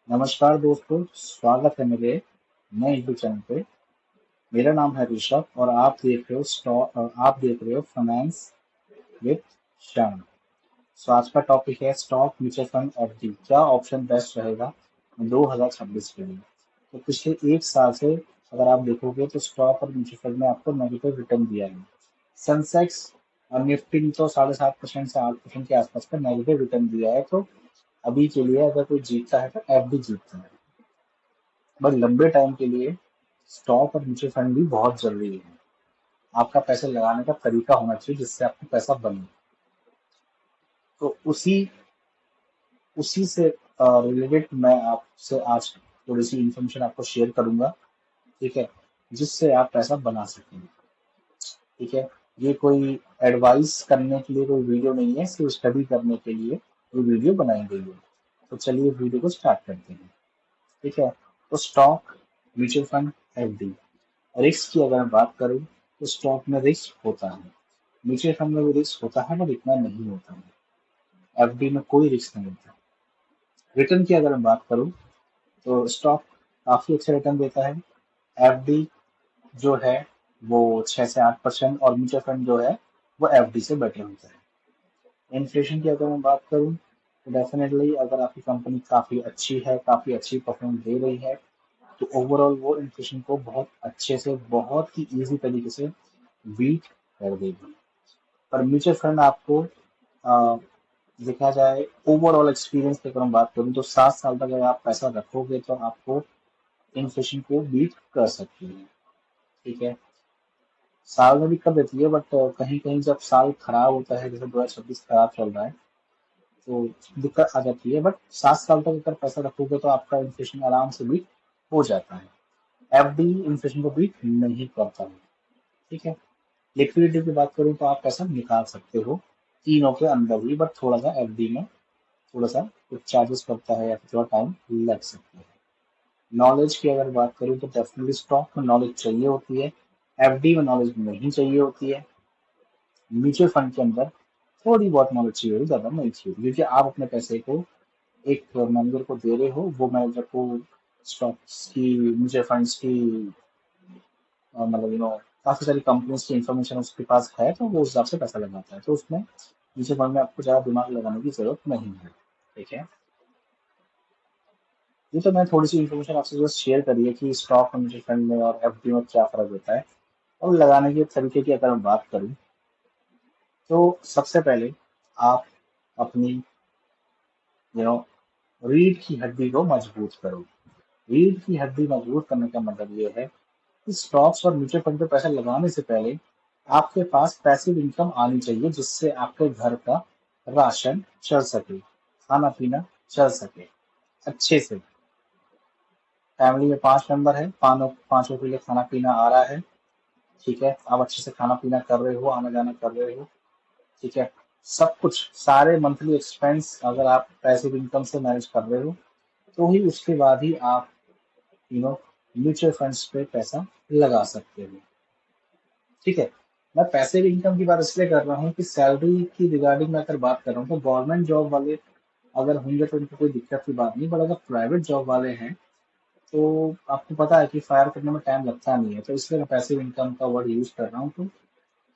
नमस्कार दोस्तों, स्वागत है मेरे नए यूट्यूब चैनल पे। मेरा नाम है ऋषभ और आप देख रहे हो फाइनेंस विद श्याम। सो आज का टॉपिक है स्टॉक म्यूचुअल फंड एफडी, क्या ऑप्शन बेस्ट रहेगा 2026 के लिए। तो पिछले एक साल से अगर आप देखोगे तो स्टॉक और म्यूचुअल फंड में आपको नेगेटिव रिटर्न दिया है। सेंसेक्स और निफ्टी तो 7.5% से 8% के आसपास का नेगेटिव रिटर्न दिया है। तो अभी के लिए अगर कोई जीतता है तो एफडी जीतता है, बट लंबे टाइम के लिए स्टॉक और म्यूचुअल फंड भी बहुत जरूरी है। आपका पैसे लगाने का तरीका होना चाहिए जिससे आपको पैसा बने। तो उसी उसी से रिलेटेड मैं आपसे आज थोड़ी सी इंफॉर्मेशन आपको शेयर करूंगा, ठीक है, जिससे आप पैसा बना सकें। ठीक है, ये कोई एडवाइस करने के लिए कोई वीडियो नहीं है, सिर्फ स्टडी करने के लिए ये वीडियो बनाई गई है। तो चलिए वीडियो को स्टार्ट करते हैं। ठीक है, तो stock, mutual fund, FD. Risk की अगर मैं बात करूं तो स्टॉक में रिस्क होता है, म्यूचुअल फंड में भी रिस्क होता है, बट इतना नहीं होता है। एफडी में कोई रिस्क नहीं होता। रिटर्न की अगर मैं बात करूं तो स्टॉक काफी अच्छा रिटर्न देता है। एफडी जो है वो 6 से 8% और म्यूचुअल फंड जो है वो एफडी से बेटर होता है। इन्फ्लेशन की अगर मैं बात करूं तो डेफिनेटली अगर आपकी कंपनी काफी अच्छी है, काफी अच्छी परफॉर्मेंस दे रही है, तो ओवरऑल वो इन्फ्लेशन को बहुत अच्छे से, बहुत ही इजी तरीके से बीट कर देगी। पर म्यूचुअल फंड आपको अ, देखा जाए ओवरऑल एक्सपीरियंस की अगर हम बात करूं तो 7 साल तक अगर आप पैसा रखोगे तो आपको इन्फ्लेशन को बीट कर सकती है। ठीक है, साल में भी कर देती है, बट कहीं कहीं जब साल खराब होता है, जैसे 2026 खराब चल रहा है, तो दिक्कत आ जाती है। बट 7 साल तक अगर पैसा रखोगे तो आपका इन्फ्लेशन आराम से बीट हो जाता है। एफडी इन्फ्लेशन को बीट नहीं करता है। ठीक है, लिक्विडिटी की बात करूं तो आप पैसा निकाल सकते हो तीनों के अंदर ही, बट थोड़ा सा एफडी में थोड़ा सा कुछ चार्जेस पड़ता है या फिर थोड़ा टाइम लग सकता है। नॉलेज की अगर बात करूं तो डेफिनेटली स्टॉक में नॉलेज चाहिए होती है, एफडी में नॉलेज नहीं चाहिए होती है। म्यूचुअल फंड के अंदर थोड़ी बहुत नॉलेज चाहिए होती है, ज्यादा नहीं चाहिए होती, क्योंकि आप अपने पैसे को एक मैनेजर को दे रहे हो, वो मैनेजर को स्टॉक्स की, म्यूचुअल फंड्स की, मतलब काफी सारी कंपनीज की इंफॉर्मेशन उसके पास है, तो वो उस हिसाब से पैसा लगाता है। तो उसमें म्यूचुअल फंड में आपको ज्यादा दिमाग लगाने की जरूरत नहीं है। ठीक है, ये तो मैं थोड़ी सी इन्फॉर्मेशन आपसे जो शेयर करी है कि स्टॉक और म्यूचुअल फंड में और एफडी में क्या फर्क होता है। और लगाने के तरीके की अगर मैं बात करूं तो सबसे पहले आप अपनी यू नो रीढ़ की हड्डी को मजबूत करो। रीढ़ की हड्डी मजबूत करने का मतलब ये है कि स्टॉक्स और म्यूचुअल फंड पे पैसा लगाने से पहले आपके पास पैसिव इनकम आनी चाहिए, जिससे आपके घर का राशन चल सके, खाना पीना चल सके अच्छे से। फैमिली में 5 मेंबर है, पांचों के लिए खाना पीना आ रहा है। ठीक है, आप अच्छे से खाना पीना कर रहे हो, आना जाना कर रहे हो। ठीक है, सब कुछ सारे मंथली एक्सपेंस अगर आप पैसिव इनकम से मैनेज कर रहे हो, तो ही उसके बाद ही आप म्यूचुअल फंड्स पे पैसा लगा सकते हो। ठीक है, मैं पैसिव इनकम की बात इसलिए कर रहा हूँ कि सैलरी की रिगार्डिंग में अगर बात कर रहा हूँ तो गवर्नमेंट जॉब वाले अगर होंगे तो उनको कोई दिक्कत की बात नहीं, बट अगर प्राइवेट जॉब वाले हैं तो आपको पता है कि फायर करने में टाइम लगता नहीं है। तो इसलिए मैं पैसिव इनकम का वर्ड यूज कर रहा हूँ। तो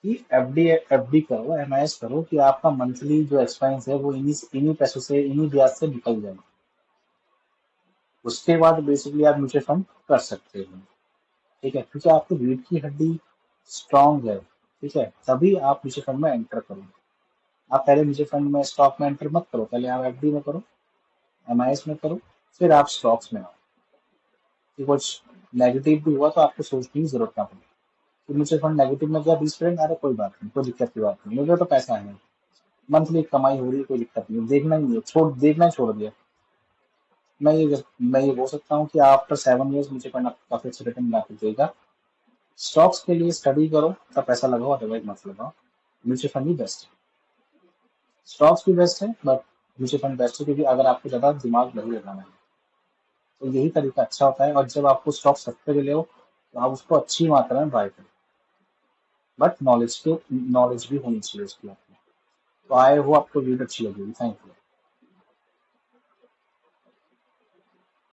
कि एफडी करो, एमआईएस करो, कि आपका मंथली जो एक्सपेंस है वो इन्हीं इन्हीं पैसों से, इन्हीं ब्याज से निकल जाए। उसके बाद बेसिकली आप म्यूचुअल फंड कर सकते हो। ठीक है, क्योंकि आपकी रीढ़ की हड्डी स्ट्रांग है। ठीक है, तभी आप म्यूचुअल फंड में एंटर करो। आप पहले म्यूचुअल फंड में, स्टॉक में एंटर मत करो, पहले आप एफडी में करो, एमआईएस में करो, फिर आप स्टॉक्स में आओ। कि कुछ नेगेटिव भी हुआ तो आपको सोचने की जरूरत ना पड़े कि म्यूचुअल फंड नेगेटिव में गया 20%, अरे कोई बात नहीं, कोई दिक्कत की बात नहीं, मुझे तो पैसा है, मंथली कमाई हो रही है, कोई दिक्कत नहीं, देखना ही नहीं है, देखना ही छोड़ दिया। मैं ये बोल सकता हूँ कि आफ्टर 7 ईयर्स म्यूचुअल फंड आपको काफी अच्छा रिटर्न ला के देगा। स्टॉक्स के लिए स्टडी करो तब पैसा लगाओ, अदरवाइज मत लगाओ। म्यूचुअल फंड ही बेस्ट है, स्टॉक्स भी बेस्ट है, बट म्यूचुअल फंड बेस्ट है, क्योंकि अगर आपको ज्यादा दिमाग नहीं लगाना है तो यही तरीका अच्छा होता है। और जब आपको स्टॉक सस्ते मिले हो तो आप उसको अच्छी मात्रा में बाय करो, बट नॉलेज भी होनी चाहिए उसकी आपको। तो आए हो, आपको वीडियो अच्छी लगेगी। Thank you.